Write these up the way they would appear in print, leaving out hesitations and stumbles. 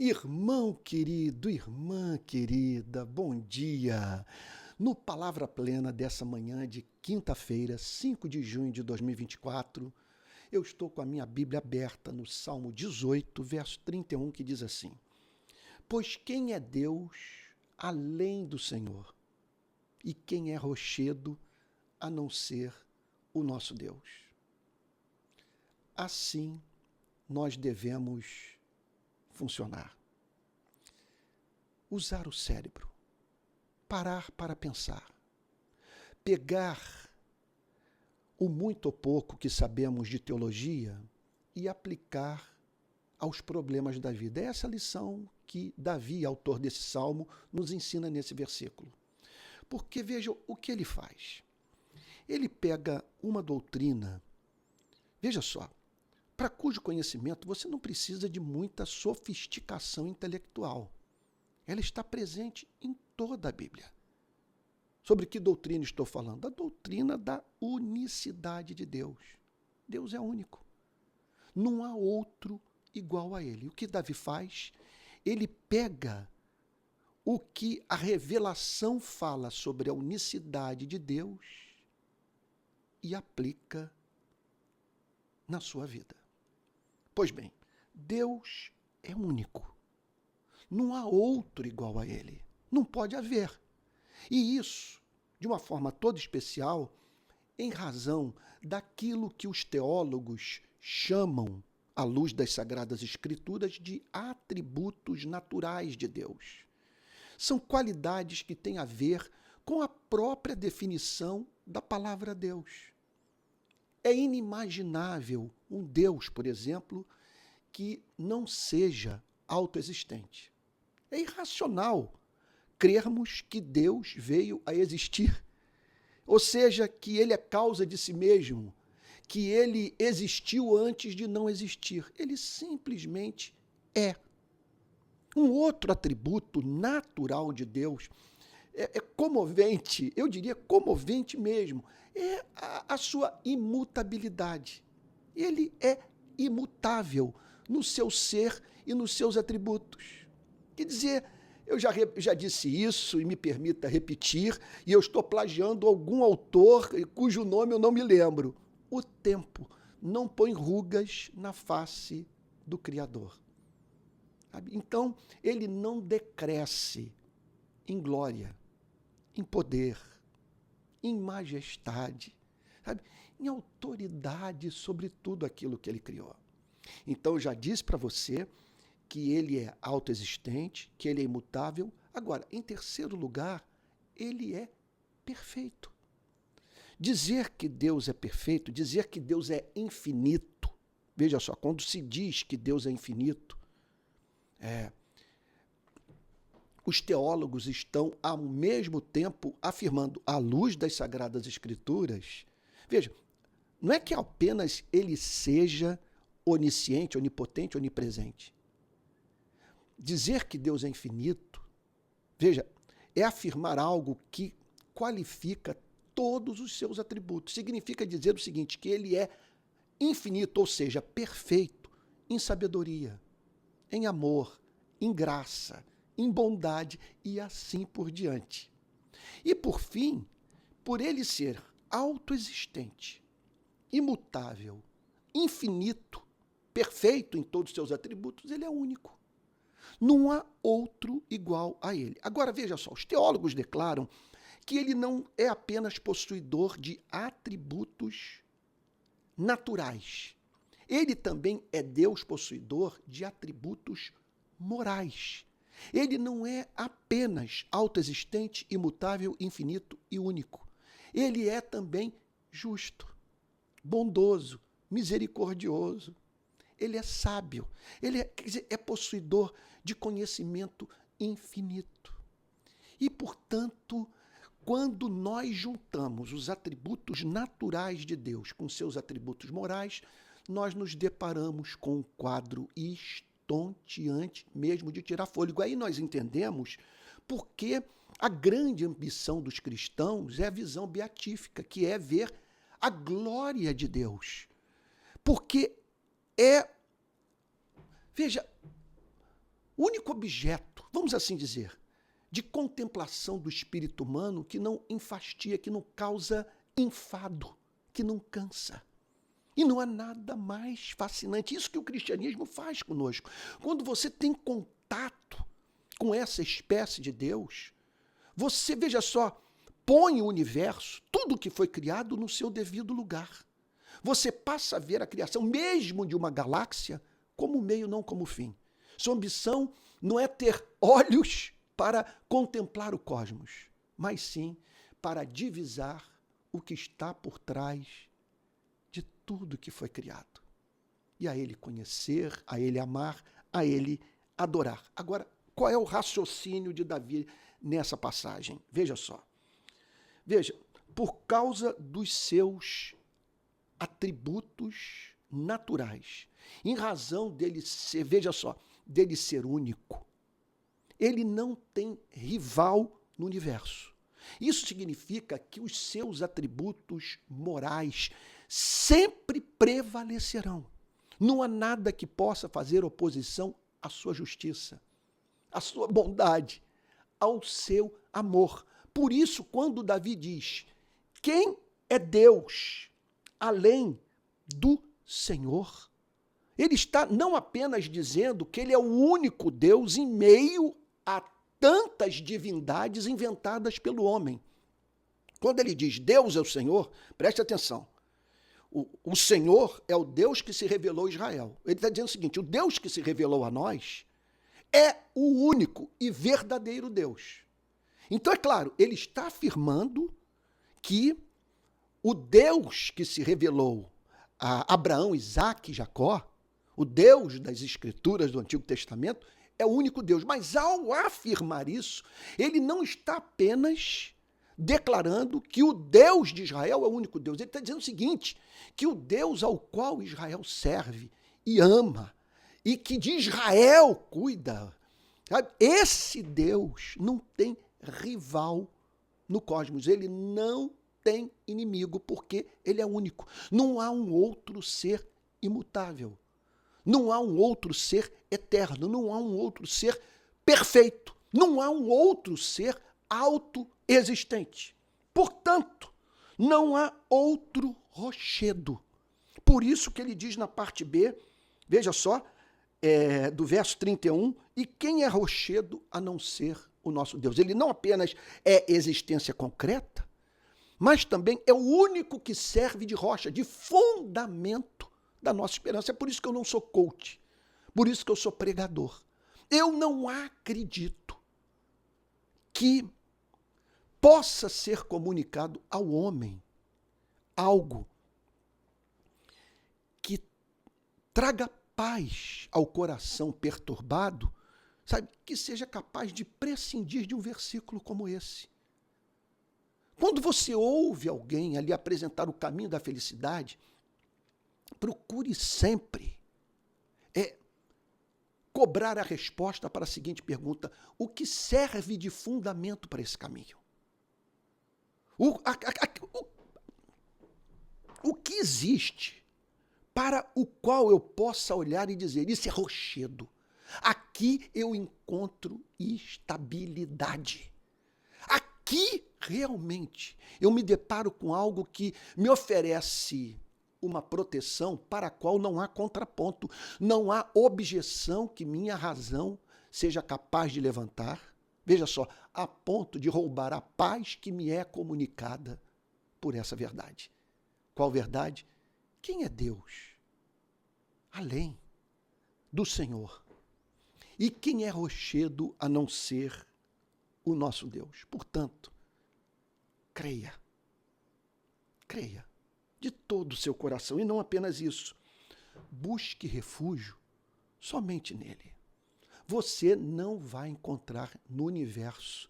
Irmão querido, irmã querida, bom dia! No Palavra Plena dessa manhã de quinta-feira, 5 de junho de 2024, eu estou com a minha Bíblia aberta no Salmo 18, verso 31, que diz assim: Pois quem é Deus além do Senhor? E quem é rochedo a não ser o nosso Deus? Assim nós devemos funcionar. Usar o cérebro, parar para pensar, pegar o muito ou pouco que sabemos de teologia e aplicar aos problemas da vida. É essa lição que Davi, autor desse salmo, nos ensina nesse versículo. Porque veja o que ele faz. Ele pega uma doutrina, veja só, para cujo conhecimento você não precisa de muita sofisticação intelectual. Ela está presente em toda a Bíblia. Sobre que doutrina estou falando? A doutrina da unicidade de Deus. Deus é único. Não há outro igual a Ele. O que Davi faz? Ele pega o que a revelação fala sobre a unicidade de Deus e aplica na sua vida. Pois bem, Deus é único. Não há outro igual a Ele. Não pode haver. E isso, de uma forma toda especial, em razão daquilo que os teólogos chamam, à luz das Sagradas Escrituras, de atributos naturais de Deus. São qualidades que têm a ver com a própria definição da palavra Deus. É inimaginável um Deus, por exemplo, que não seja autoexistente. É irracional crermos que Deus veio a existir, ou seja, que ele é causa de si mesmo, que ele existiu antes de não existir. Ele simplesmente é. Um outro atributo natural de Deus é comovente, eu diria comovente mesmo, é a sua imutabilidade. Ele é imutável no seu ser e nos seus atributos. Quer dizer, eu já disse isso e me permita repetir, e eu estou plagiando algum autor cujo nome eu não me lembro. O tempo não põe rugas na face do Criador. Então, ele não decresce em glória, em poder, em majestade, em autoridade sobre tudo aquilo que ele criou. Então, eu já disse para você que ele é autoexistente, que ele é imutável. Agora, em terceiro lugar, ele é perfeito. Dizer que Deus é perfeito, dizer que Deus é infinito, veja só, quando se diz que Deus é infinito, os teólogos estão ao mesmo tempo afirmando, à luz das Sagradas Escrituras, veja, não é que apenas ele seja onisciente, onipotente, onipresente. Dizer que Deus é infinito, veja, é afirmar algo que qualifica todos os seus atributos. Significa dizer o seguinte, que ele é infinito, ou seja, perfeito em sabedoria, em amor, em graça, em bondade e assim por diante. E por fim, por ele ser autoexistente, imutável, infinito, perfeito em todos os seus atributos, ele é único. Não há outro igual a ele. Agora, veja só, os teólogos declaram que ele não é apenas possuidor de atributos naturais. Ele também é Deus possuidor de atributos morais. Ele não é apenas autoexistente, imutável, infinito e único. Ele é também justo, bondoso, misericordioso. Ele é sábio, ele quer dizer, é possuidor de conhecimento infinito. E, portanto, quando nós juntamos os atributos naturais de Deus com seus atributos morais, nós nos deparamos com um quadro estonteante mesmo de tirar fôlego. Aí nós entendemos porque a grande ambição dos cristãos é a visão beatífica, que é ver a glória de Deus. Porque veja, o único objeto, vamos assim dizer, de contemplação do espírito humano que não enfastia, que não causa enfado, que não cansa. E não há nada mais fascinante. Isso que o cristianismo faz conosco. Quando você tem contato com essa espécie de Deus, você, veja só, põe o universo, tudo que foi criado, no seu devido lugar. Você passa a ver a criação, mesmo de uma galáxia, como meio, não como fim. Sua ambição não é ter olhos para contemplar o cosmos, mas sim para divisar o que está por trás de tudo que foi criado. E a ele conhecer, a ele amar, a ele adorar. Agora, qual é o raciocínio de Davi nessa passagem? Veja só. Veja, por causa dos seus atributos naturais, em razão dele ser, veja só, dele ser único, ele não tem rival no universo. Isso significa que os seus atributos morais sempre prevalecerão. Não há nada que possa fazer oposição à sua justiça, à sua bondade, ao seu amor. Por isso, quando Davi diz, quem é Deus além do Senhor? Ele está não apenas dizendo que ele é o único Deus em meio a tantas divindades inventadas pelo homem. Quando ele diz Deus é o Senhor, preste atenção. O Senhor é o Deus que se revelou a Israel. Ele está dizendo o seguinte, o Deus que se revelou a nós é o único e verdadeiro Deus. Então, é claro, ele está afirmando que o Deus que se revelou a Abraão, Isaque e Jacó, o Deus das Escrituras do Antigo Testamento, é o único Deus. Mas ao afirmar isso, ele não está apenas declarando que o Deus de Israel é o único Deus. Ele está dizendo o seguinte, que o Deus ao qual Israel serve e ama, e que de Israel cuida, sabe? Esse Deus não tem rival no cosmos, ele não tem inimigo, porque ele é único. Não há um outro ser imutável, não há um outro ser eterno, não há um outro ser perfeito, não há um outro ser autoexistente. Portanto, não há outro rochedo. Por isso que ele diz na parte B, veja só, do verso 31, e quem é rochedo a não ser o nosso Deus? Ele não apenas é existência concreta, mas também é o único que serve de rocha, de fundamento da nossa esperança. É por isso que eu não sou coach, por isso que eu sou pregador. Eu não acredito que possa ser comunicado ao homem algo que traga paz ao coração perturbado, sabe, que seja capaz de prescindir de um versículo como esse. Quando você ouve alguém ali apresentar o caminho da felicidade, procure sempre cobrar a resposta para a seguinte pergunta: o que serve de fundamento para esse caminho? O que existe para o qual eu possa olhar e dizer, isso é rochedo. Aqui eu encontro estabilidade. Aqui, realmente, eu me deparo com algo que me oferece uma proteção para a qual não há contraponto, não há objeção que minha razão seja capaz de levantar. Veja só, a ponto de roubar a paz que me é comunicada por essa verdade. Qual verdade? Quem é Deus? Além do Senhor. E quem é rochedo a não ser o nosso Deus? Portanto, creia. Creia de todo o seu coração. E não apenas isso. Busque refúgio somente nele. Você não vai encontrar no universo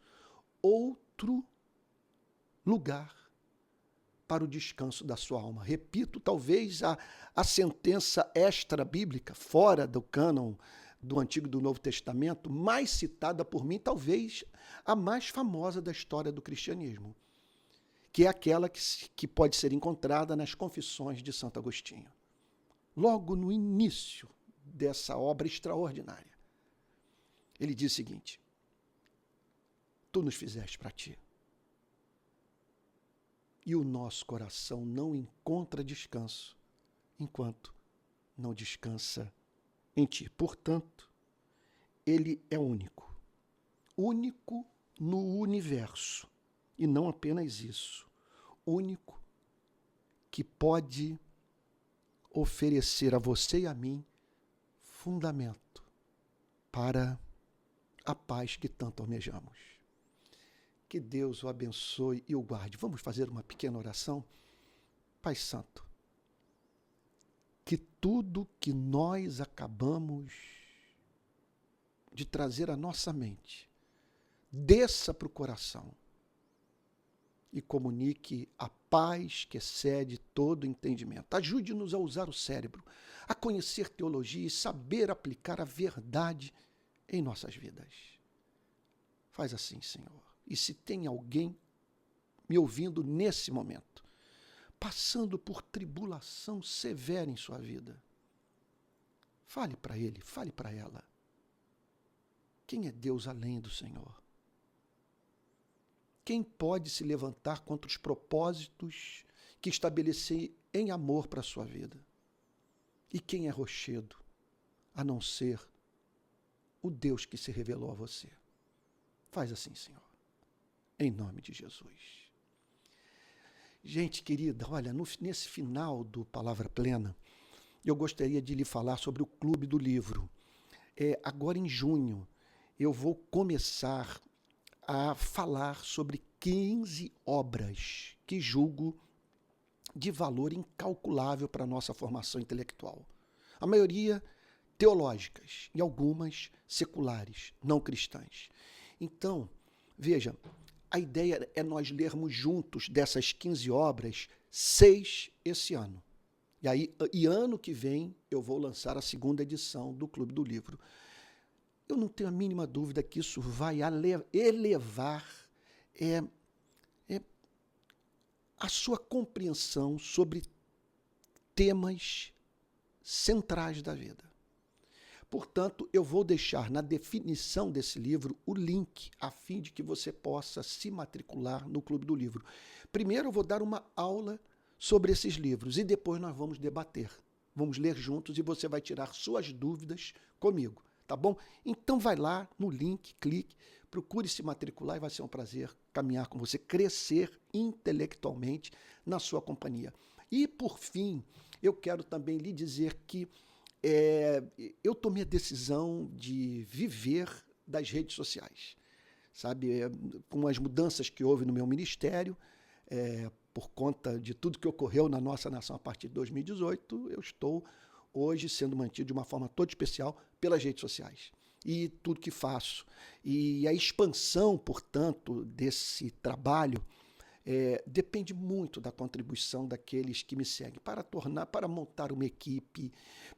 outro lugar para o descanso da sua alma. Repito, talvez a sentença extra-bíblica, fora do cânon do Antigo e do Novo Testamento, mais citada por mim, talvez a mais famosa da história do cristianismo, que é aquela que pode ser encontrada nas Confissões de Santo Agostinho. Logo no início dessa obra extraordinária. Ele diz o seguinte: tu nos fizeste para ti. E o nosso coração não encontra descanso enquanto não descansa em ti. Portanto, ele é único. Único no universo. E não apenas isso. Único que pode oferecer a você e a mim fundamento para a paz que tanto almejamos. Que Deus o abençoe e o guarde. Vamos fazer uma pequena oração? Pai Santo, que tudo que nós acabamos de trazer à nossa mente desça para o coração e comunique a paz que excede todo entendimento. Ajude-nos a usar o cérebro, a conhecer teologia e saber aplicar a verdade em nossas vidas. Faz assim, Senhor. E se tem alguém me ouvindo nesse momento, passando por tribulação severa em sua vida, fale para ele, fale para ela. Quem é Deus além do Senhor? Quem pode se levantar contra os propósitos que estabeleci em amor para a sua vida? E quem é rochedo, a não ser o Deus que se revelou a você? Faz assim, Senhor, em nome de Jesus. Gente querida, olha, nesse final do Palavra Plena, eu gostaria de lhe falar sobre o Clube do Livro. Agora em junho, eu vou começar a falar sobre 15 obras que julgo de valor incalculável para a nossa formação intelectual. A maioria teológicas e algumas seculares, não cristãs. Então, veja, a ideia é nós lermos juntos dessas 15 obras, 6 esse ano. E ano que vem eu vou lançar a segunda edição do Clube do Livro. Eu não tenho a mínima dúvida que isso vai elevar a sua compreensão sobre temas centrais da vida. Portanto, eu vou deixar na definição desse livro o link a fim de que você possa se matricular no Clube do Livro. Primeiro eu vou dar uma aula sobre esses livros e depois nós vamos debater. Vamos ler juntos e você vai tirar suas dúvidas comigo, tá bom? Então vai lá no link, clique, procure se matricular e vai ser um prazer caminhar com você, crescer intelectualmente na sua companhia. E por fim, eu quero também lhe dizer que eu tomei a decisão de viver das redes sociais, sabe? Com as mudanças que houve no meu ministério, por conta de tudo que ocorreu na nossa nação a partir de 2018, eu estou hoje sendo mantido de uma forma toda especial pelas redes sociais. E tudo que faço. E a expansão, portanto, desse trabalho depende muito da contribuição daqueles que me seguem para montar uma equipe,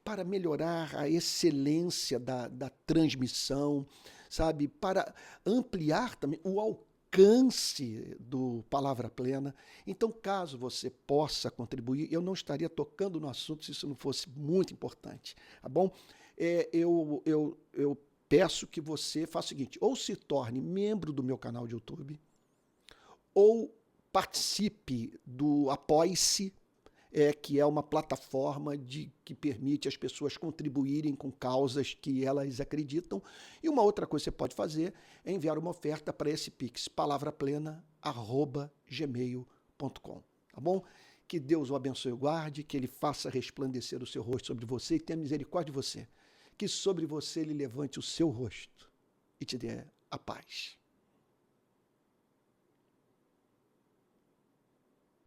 para melhorar a excelência da transmissão, sabe? Para ampliar também o alcance do Palavra Plena. Então, caso você possa contribuir, eu não estaria tocando no assunto se isso não fosse muito importante, tá bom? Eu peço que você faça o seguinte: ou se torne membro do meu canal de YouTube, ou participe do Apoie-se, que é uma plataforma que permite as pessoas contribuírem com causas que elas acreditam. E uma outra coisa que você pode fazer é enviar uma oferta para esse Pix, palavraplena@gmail.com, tá bom? Que Deus o abençoe e o guarde, que ele faça resplandecer o seu rosto sobre você e tenha misericórdia de você. Que sobre você ele levante o seu rosto e te dê a paz.